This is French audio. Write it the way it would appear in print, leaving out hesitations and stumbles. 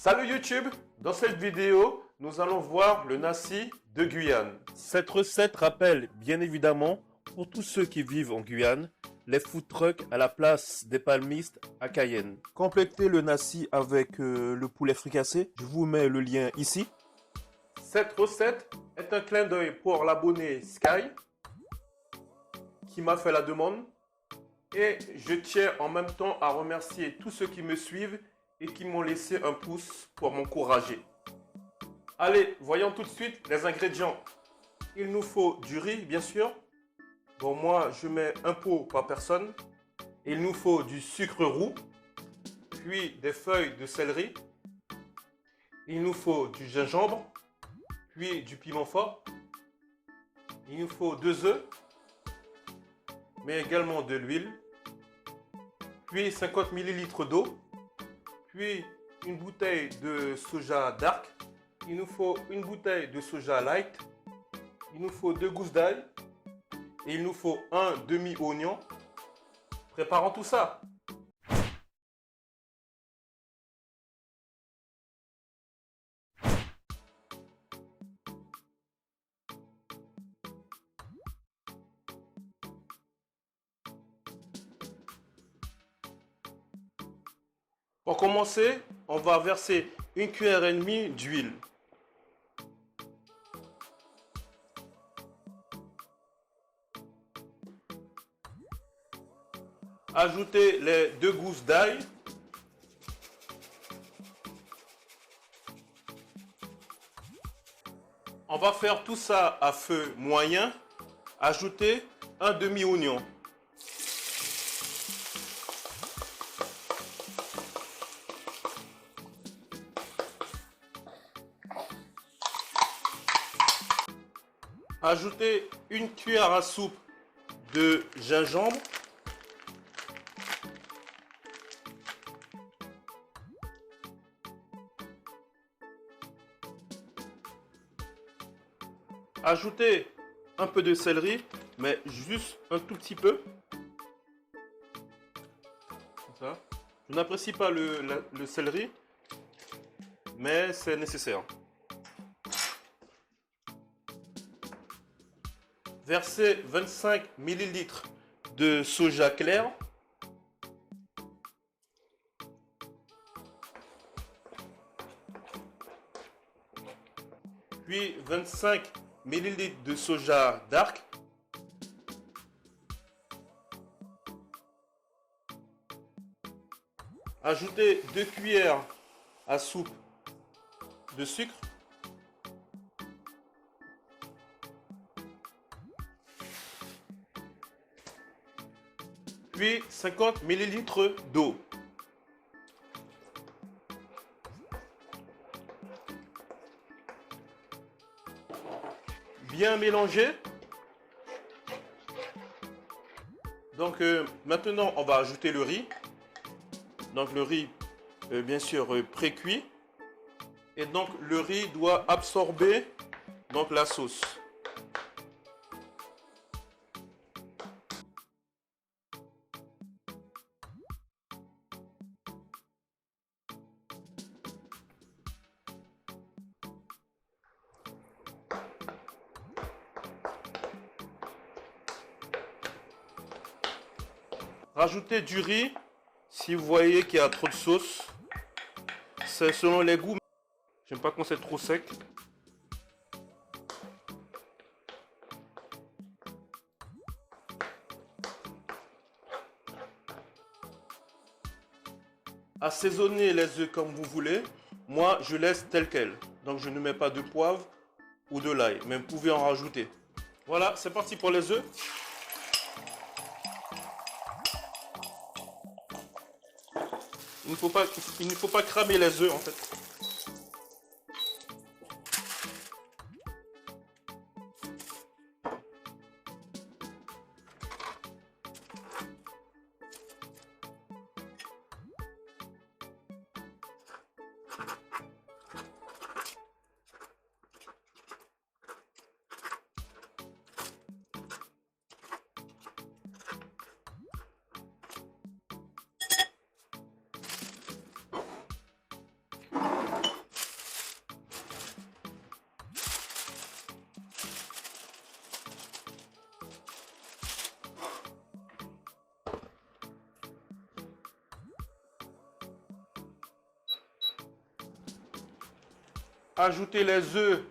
Salut YouTube! Dans cette vidéo, nous allons voir le nasi de Guyane. Cette recette rappelle bien évidemment, pour tous ceux qui vivent en Guyane, les food trucks à la place des palmistes à Cayenne. Complétez le nasi avec le poulet fricassé. Je vous mets le lien ici. Cette recette est un clin d'œil pour l'abonné Sky qui m'a fait la demande. Et je tiens en même temps à remercier tous ceux qui me suivent et qui m'ont laissé un pouce pour m'encourager. Allez, voyons tout de suite les ingrédients. Il nous faut du riz, bien sûr. Bon, moi, je mets un pot par personne. Il nous faut du sucre roux, puis des feuilles de céleri. Il nous faut du gingembre, puis du piment fort. Il nous faut 2 œufs, mais également de l'huile, puis 50 ml d'eau, puis une bouteille de soja dark. Il nous faut une bouteille de soja light. Il nous faut 2 gousses d'ail. Et il nous faut un demi-oignon. Préparons tout ça. Pour commencer, on va verser 1,5 cuillère d'huile. Ajoutez les 2 gousses d'ail. On va faire tout ça à feu moyen. Ajoutez un demi-oignon. Ajoutez 1 cuillère à soupe de gingembre. Ajoutez un peu de céleri, mais juste un tout petit peu. Comme ça. Je n'apprécie pas le céleri, mais c'est nécessaire. Versez 25 ml de soja clair. Puis 25 ml de soja dark. Ajoutez 2 cuillères à soupe de sucre. Puis 50 ml d'eau. Bien mélanger. Donc maintenant on va ajouter le riz. Donc le riz bien sûr pré-cuit. Et donc le riz doit absorber donc la sauce. Rajoutez du riz si vous voyez qu'il y a trop de sauce. C'est selon les goûts. J'aime pas quand c'est trop sec. Assaisonnez les œufs comme vous voulez. Moi, je laisse tel quel. Donc, je ne mets pas de poivre ou de l'ail. Mais vous pouvez en rajouter. Voilà, c'est parti pour les œufs. Il ne faut pas cramer les œufs en fait. Ajoutez les œufs.